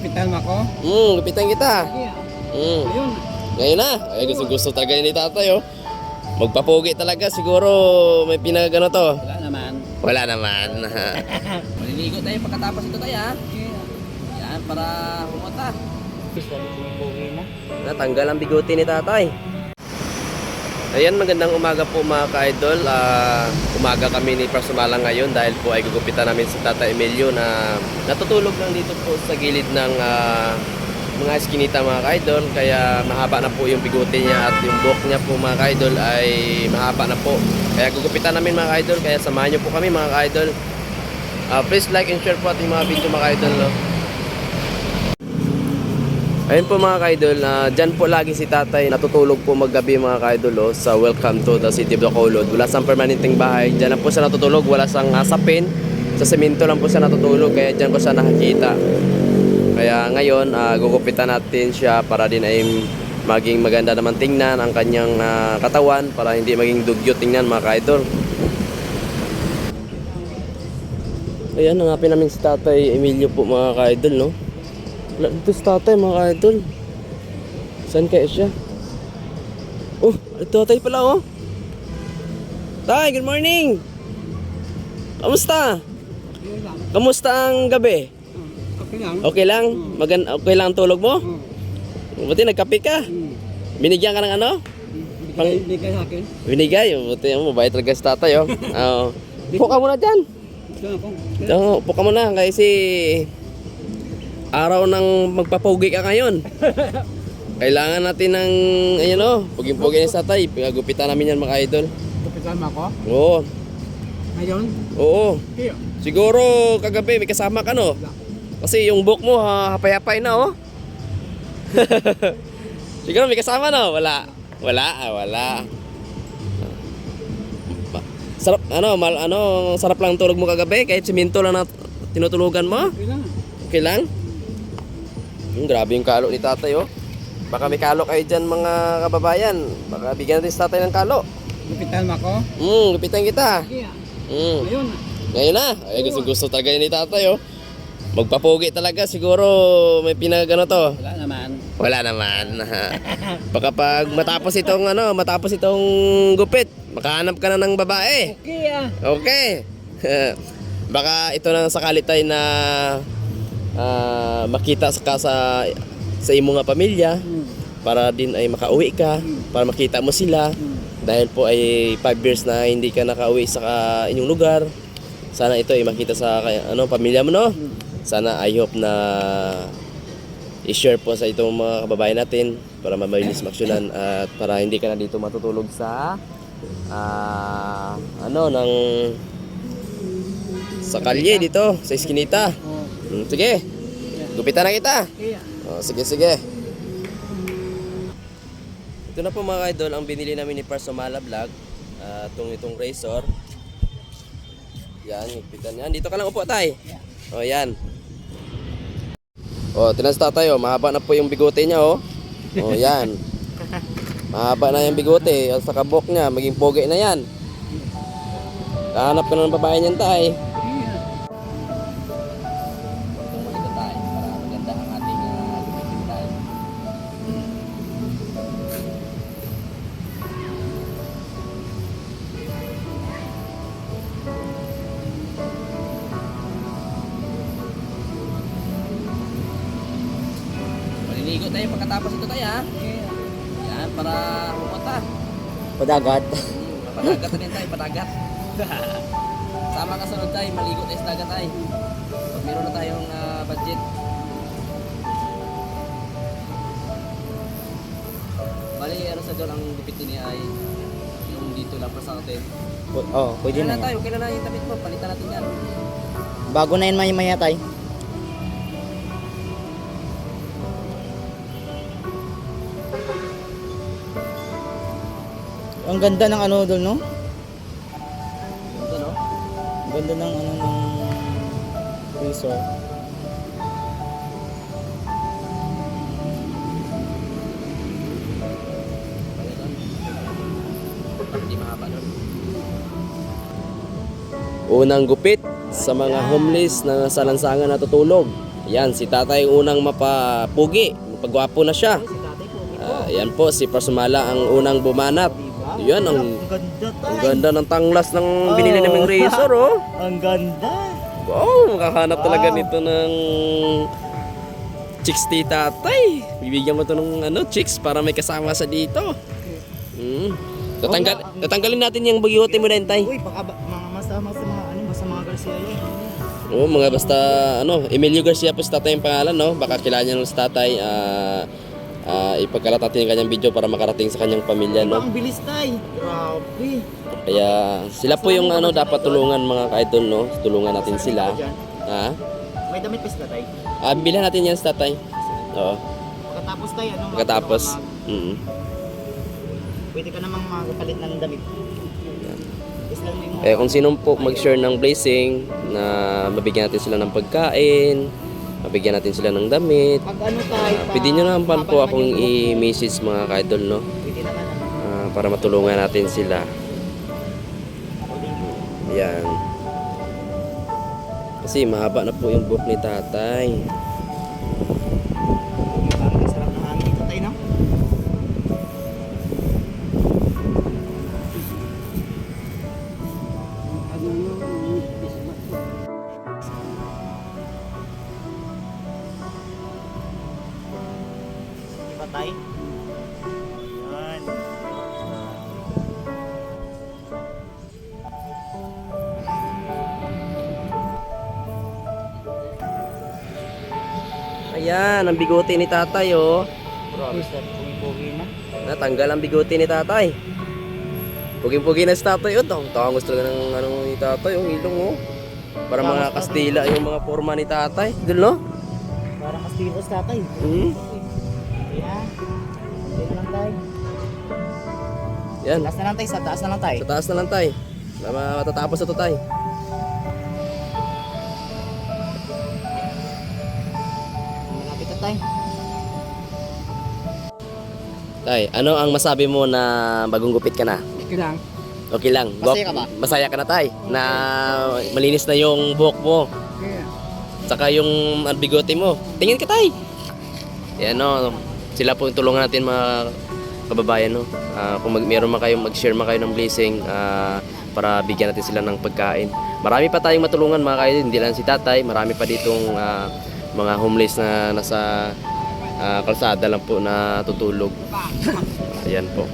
Gupitan mo ako? Gupitan kita. Ayun. Ngayon na. Ay, gusto talaga ni tatay, oh. Magpapogi talaga. Siguro may pinagano to. Wala naman. Wala naman. Maliligo tayo pagkatapos ito tayo ha. Yan, para humota. Natanggal ang bigote ni tatay. Ayan, magandang umaga po mga ka-idol. Umaga kami ni Prasumala ngayon dahil po ay gugupitan namin si Tata Emilio na natutulog lang dito po sa gilid ng mga eskinita mga ka-idol. Kaya mahaba na po yung bigote niya at yung buhok niya po mga ka-idol ay mahaba na po. Kaya gugupitan namin mga ka-idol. Kaya samahan niyo po kami mga ka-idol. Please like and share po ating mga video mga ka-idol, no? Ayun po mga ka-idol, dyan po lagi si tatay natutulog po maggabi mga ka-idol, sa Welcome to the City of Bacolod. Wala sang permanenteng bahay, dyan lang po siya natutulog, wala sang sapin, sa semento lang po siya natutulog, kaya dyan po siya nakakita. Kaya ngayon, gugupitan natin siya para din ay maging maganda naman tingnan ang kanyang katawan, para hindi maging dugyot tingnan mga ka-idol. Ayan, hanapin namin si Tatay Emilio po mga ka-idol, no? Wala dito si tatay mga ka-idol. Saan kaya siya? Oh, ito tatay pala, oh. Tay, good morning. Kamusta? Kamusta ang gabi? Okay lang. Okay lang? Okay lang ang tulog mo? Buti nagkape ka? Binigyan ka ng ano? Bigay sa akin. Binigay? Buti mabait talaga si tatay, oh. Upo ka muna dyan. Upo ka muna kasi araw ng magpapogi ka ngayon. Kailangan natin ng, ayun, oh, puging-pugi ni tatay. Pinagupitan namin yan mga idol. Gupitan mo ako? Oo. Ngayon? Oo. Kaya. Siguro kagabi may kasama ka, no? Kasi yung buhok mo hapay-hapay na, oh. Siguro may kasama, no? Wala. Wala. Sarap, sarap lang tulog mo kagabi kahit siminto lang na tinutulugan mo. Okay lang. Okay lang? Grabe yung kalo ni tatay, oh. Baka may kalo kayo dyan mga kababayan. Baka bigyan natin si tatay ng kalo. Gupitan mo ako? Gupitan kita. Kaya. Mm. Ayun. Ngayon na. Ay, gusto talaga ni tatay, oh. Magpapogi talaga. Siguro may pinagano to. Wala naman. Wala naman. Baka pag matapos itong gupit, makahanap ka na ng babae. Okay Okay. Baka ito na sakali tayo na makita ka sa imo nga pamilya, para din ay makauwi ka, para makita mo sila, dahil po ay 5 years na hindi ka nakauwi sa inyong lugar. Sana ito ay makita sa pamilya mo, no? Sana I hope na i-share po sa itong mga kababayan natin para mabilis maksyonan at para hindi ka na dito matutulog sa sa kalye dito, sa iskinita. Sige. Gupitan na kita. Sige. Ito na po mga idol ang binili namin ni Prasumala Vlog. Itong razor. Yan, gupitan yan. Dito ka lang upo, tay. O, yan. O, tinan sa tatay, mahaba na po yung bigote niya, oh. O, yan. Mahaba na yung bigote. Sa kabok niya, maging pogi na yan. Kahanap ka na ng babae niyan, tay. Maliligo tayo pagkatapos ito tayo ha. Yan, para humota. Padagat. Padagat na din tayo, padagat. Sama ka sunod tayo, maligo tayo sa dagat tayo. Pag meron na tayong budget. Bali, sa doon ang gupit niya ay yung dito lang pa sa atin. Pwede Kailan na na tayo, kailan na yung damit mo, palitan natin yan. Bago na yun maya tay. Ang ganda ng doon, no? Ito no? Ang ganda ng ng resort. Hindi mahaba doon. Unang gupit sa mga homeless na sa lansangan natutulog. Yan, si tatay ang unang mapapugi. Mapagwapo na siya. Si tatay po. Yan po, si Prasumala ang unang bumanat. Yan, ang ganda ang ganda ng tanglas ng binili naming razor, oh. Ang ganda. Wow, makahanap talaga nito ng chicks ni tatay. Bibigyan ko to ng chicks para may kasama sa dito. Tatanggalin natin yung bagihote mo na yun, tay. Uy, baka basta mga Garcia yan. Oo, mga basta Emilio Garcia po si tatay yung pangalan, no? Baka kilala niyo si tatay. Ipagkalat natin yung kanyang video para makarating sa kanyang pamilya, no? Ang bilis tay. Grabe. Kaya sila po yung dapat tulungan mga ka-idol, no? Tulungan natin sila. Ha? May damit pa sila tay. Bilhan natin yan sa tatay. Oo. Pagkatapos tay, Pagkatapos. Pwede ka namang magpalit ng damit. Is lang mo yung Eh kung sino po mag-share ng blessing na mabigyan natin sila ng pagkain, mabigyan natin sila ng damit. pag tay, Pwede nyo naman po akong i-message mga ka-idol, no? Pwede naman. Para matulungan natin sila. Ayan. Kasi mahaba na po yung buhok ni tatay. Parang sarap ng hangin dito tay, no? Ano yung Di ba tay? Yan. Ayan, ang bigote ni tatay, oh. Grabe sir, pugi-pugi na. Natanggal ang bigote ni tatay. Puging-pugi na si tatay, oh. Tawang gusto na ng ni tatay, yung ilong, oh. Para mga Kastila yung mga forma ni tatay. Dul, no? Parang kastigos tatay. Hmm. Yan. Hindi na lang tay. Yan. Taas na lang tay, sa taas na lang tay. Sa taas na lang, tay. Matatapos na to, tay. Malapit na tay. Tay, ano ang masabi mo na bagong gupit ka na? Okay lang. Okay lang. Masaya ka ba? Masaya ka na, tay. Na malinis na yung buhok mo. Okay. Saka yung bigote mo. Tingin ka, tay. Yan, no. Sila po yung tulungan natin mga kababayan, no. Kung meron man kayong mag-share man kayo ng blessing para bigyan natin sila ng pagkain. Marami pa tayong matulungan mga kayo. Hindi lang si tatay. Marami pa ditong mga homeless na nasa kalsada lang po na tutulog. Ayan po.